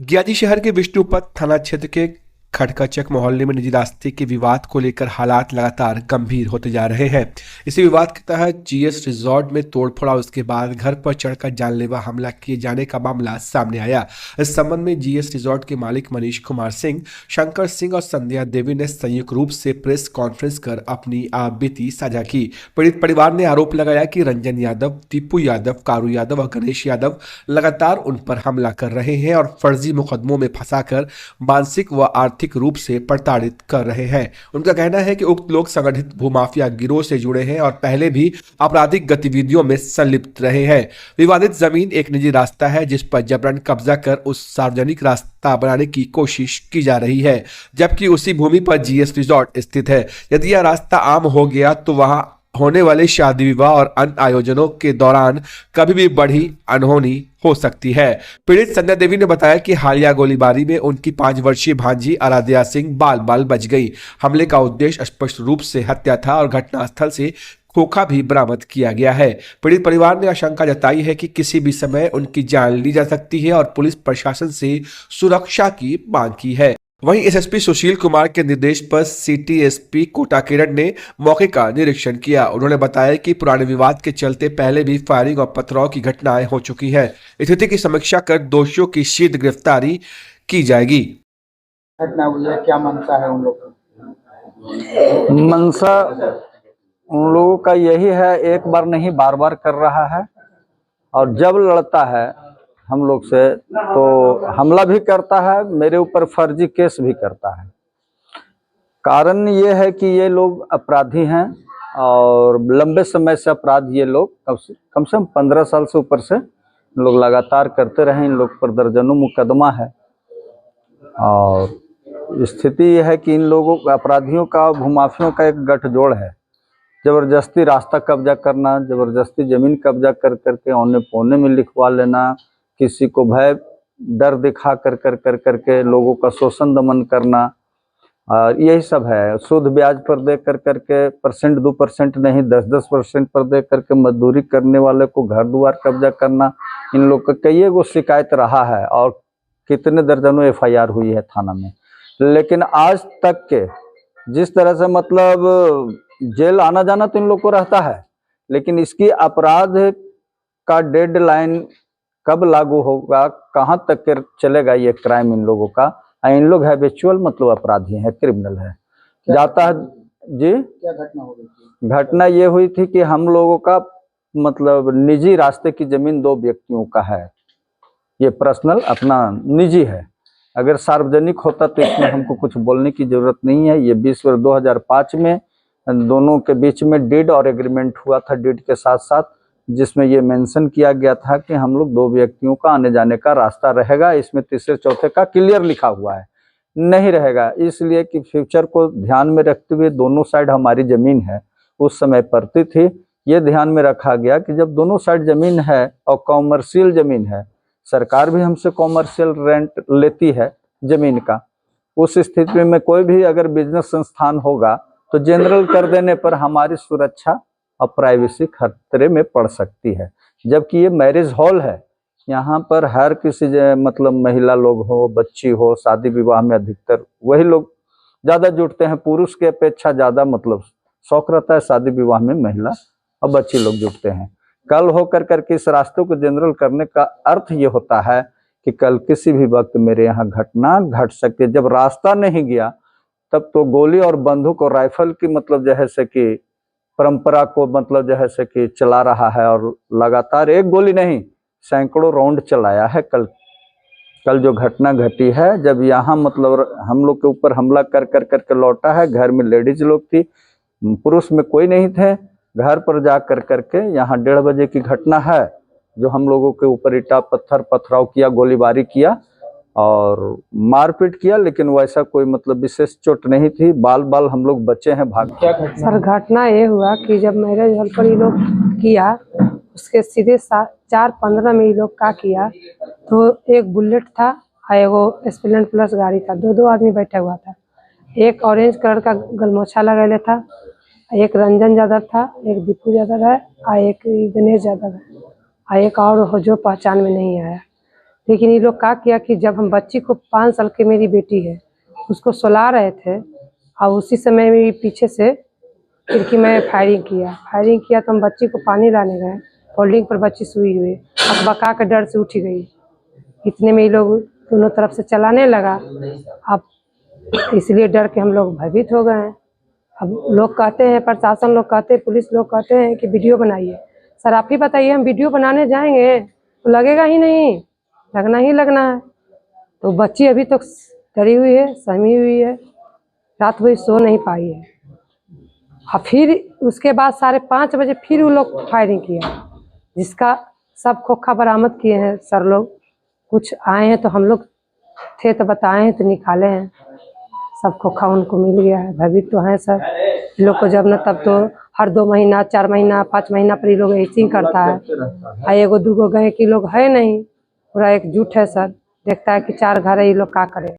ज्ञाजी शहर के विष्णुपथ थाना क्षेत्र के खटकचक मोहल्ले में निजी रास्ते के विवाद को लेकर हालात लगातार गंभीर होते जा रहे हैं। इसी विवाद के तहत जीएस रिजॉर्ट में तोड़फोड़ और उसके बाद घर पर चढ़कर जानलेवा हमला किए जाने का मामला सामने आया। इस संबंध में जीएस रिजॉर्ट के मालिक मनीष कुमार सिंह, शंकर सिंह और संध्या देवी ने संयुक्त रूप से प्रेस कॉन्फ्रेंस कर अपनी आप बीती साझा की। पीड़ित परिवार ने आरोप लगाया कि रंजन यादव, टीपू यादव, कारू यादव और गणेश यादव लगातार उन पर हमला कर रहे हैं और फर्जी मुकदमों में फंसाकर मानसिक व आर्थिक रूप से प्रताड़ित कर रहे हैं। उनका कहना है कि उक्त लोग संगठित भूमाफिया गिरोह से जुड़े हैं और पहले भी आपराधिक गतिविधियों में संलिप्त रहे हैं। विवादित जमीन एक निजी रास्ता है जिस पर जबरन कब्जा कर उस सार्वजनिक रास्ता बनाने की कोशिश की जा रही है, जबकि उसी भूमि पर जीएस रिजॉर्ट स्थित है। यदि यह रास्ता आम हो गया तो वहां होने वाले शादी विवाह और अन्य आयोजनों के दौरान कभी भी बड़ी अनहोनी हो सकती है। पीड़ित संध्या देवी ने बताया कि हालिया गोलीबारी में उनकी 5 वर्षीय भांजी आराध्या सिंह बाल बाल बच गई। हमले का उद्देश्य स्पष्ट रूप से हत्या था और घटनास्थल से खोखा भी बरामद किया गया है। पीड़ित परिवार ने आशंका जताई है कि किसी भी समय उनकी जान ली जा सकती है और पुलिस प्रशासन से सुरक्षा की मांग की है। वहीं एसएसपी सुशील कुमार के निर्देश पर सिटी एसपी कोटा किरण ने मौके का निरीक्षण किया। उन्होंने बताया कि पुराने विवाद के चलते पहले भी फायरिंग और पथराव की घटनाएं हो चुकी हैं। स्थिति की समीक्षा कर दोषियों की शीघ्र गिरफ्तारी की जाएगी। घटना हुई है, क्या मंशा है उन लोग की? मंशा उन लोगों का यही है, एक बार नहीं बार बार कर रहा है और जब लड़ता है हम लोग से तो हमला भी करता है, मेरे ऊपर फर्जी केस भी करता है। कारण ये है कि ये लोग अपराधी हैं और लंबे समय से अपराध ये लोग कम से कम 15 साल से ऊपर से लोग लगातार करते रहे। इन लोग पर दर्जनों मुकदमा है और स्थिति यह है कि इन लोगों अपराधियों का, भूमाफियों का एक गठजोड़ है। जबरदस्ती रास्ता कब्जा करना, जबरदस्ती जमीन कब्जा कर करके औने पौने में लिखवा लेना, किसी को भय डर दिखा कर लोगों का शोषण दमन करना, और यही सब है। शुद्ध ब्याज पर दे कर करके 1-2% नहीं 10-10% पर दे करके मजदूरी करने वाले को घर द्वार कब्जा करना, इन लोग का कई गो शिकायत रहा है और कितने दर्जनों एफआईआर हुई है थाना में। लेकिन आज तक के जिस तरह से मतलब जेल आना जाना तो इन लोग को रहता है, लेकिन इसकी अपराध का डेडलाइन कब लागू होगा, कहाँ तक के चलेगा ये क्राइम इन लोगों का। इन लोग हैबिचुअल मतलब अपराधी हैं, क्रिमिनल है। जाता है जी। क्या घटना हो गई थी? घटना ये हुई थी कि हम लोगों का मतलब निजी रास्ते की जमीन 2 व्यक्तियों का है। ये पर्सनल अपना निजी है। अगर सार्वजनिक होता तो इसमें हमको कुछ बोलने की जरूरत नहीं है। ये 2005 में दोनों के बीच में डीड और एग्रीमेंट हुआ था, डीड के साथ साथ, जिसमें ये मेंशन किया गया था कि हम लोग 2 व्यक्तियों का आने जाने का रास्ता रहेगा। इसमें तीसरे चौथे का क्लियर लिखा हुआ है, नहीं रहेगा। इसलिए कि फ्यूचर को ध्यान में रखते हुए, दोनों साइड हमारी जमीन है उस समय पड़ती थी, ये ध्यान में रखा गया कि जब दोनों साइड जमीन है और कॉमर्शियल जमीन है, सरकार भी हमसे कॉमर्शियल रेंट लेती है जमीन का, उस स्थिति में कोई भी अगर बिजनेस संस्थान होगा तो जनरल कर देने पर हमारी सुरक्षा और प्राइवेसी खतरे में पड़ सकती है। जबकि ये मैरिज हॉल है, यहाँ पर हर किसी मतलब महिला लोग हो, बच्ची हो, शादी विवाह में अधिकतर वही लोग ज़्यादा जुटते हैं। पुरुष के अपेक्षा ज़्यादा मतलब शौक रहता है शादी विवाह में, महिला और बच्ची लोग जुटते हैं। कल होकर करके इस रास्ते को जनरल करने का अर्थ ये होता है कि कल किसी भी वक्त मेरे यहाँ घटना घट सकती है। जब रास्ता नहीं गया तब तो गोली और बंदूक और राइफल की मतलब जैसे कि परंपरा को मतलब जैसे कि चला रहा है और लगातार एक गोली नहीं सैकड़ों राउंड चलाया है। कल जो घटना घटी है, जब यहाँ मतलब हम लोग के ऊपर हमला कर करके लौटा है, घर में लेडीज लोग थी, पुरुष में कोई नहीं थे। घर पर जा कर करके यहाँ 1:30 बजे की घटना है, जो हम लोगों के ऊपर ईटा पत्थर पथराव किया, गोलीबारी किया और मारपीट किया, लेकिन वैसा कोई मतलब विशेष चोट नहीं थी। बाल बाल हम लोग बचे हैं भाग। क्या घटना? सर घटना ये हुआ कि जब मैरिज हॉल पर ये लोग किया, उसके सीधे 4:15 में ये लोग का किया तो एक बुलेट था और एगो स्प्लेंडर प्लस गाड़ी था, 2 आदमी बैठा हुआ था। एक ऑरेंज कलर का गलमोछा लगाए था, एक रंजन यादव था, एक दीपू यादव है और एक गणेश यादव है और एक और हो जो पहचान में नहीं आया। लेकिन ये लोग क्या किया कि जब हम बच्ची को 5 साल की मेरी बेटी है उसको सुला रहे थे और उसी समय मेरी पीछे से खिड़की में फायरिंग किया तो हम बच्ची को पानी लाने गए, होल्डिंग पर बच्ची सोई हुई अकबका के डर से उठी गई। इतने में ये लोग दोनों तरफ से चलाने लगा। अब इसलिए डर के हम लोग भयभीत हो गए हैं। अब लोग कहते हैं, प्रशासन लोग कहते हैं, पुलिस लोग कहते हैं कि वीडियो बनाइए। सर आप ही बताइए, हम वीडियो बनाने जाएंगे तो लगेगा ही नहीं, लगना ही लगना है। तो बच्ची अभी तक डरी हुई है, सहमी हुई है, रात भर सो नहीं पाई है। और फिर उसके बाद 5:30 बजे फिर वो लोग फायरिंग किया, जिसका सब खोखा बरामद किए हैं सर लोग। कुछ आए हैं तो हम लोग थे तो बताए हैं तो निकाले हैं, सब खोखा उनको मिल गया है। भयभीत तो हैं सर लोग को, जब न तब तो हर 2 महीना 4 महीना 5 महीना पर ये लोग ऐसे ही करता है। और एगो दूगो गए कि लोग है नहीं, पूरा एकजुट है सर, देखता है कि 4 घर है, ये लोग क्या करे।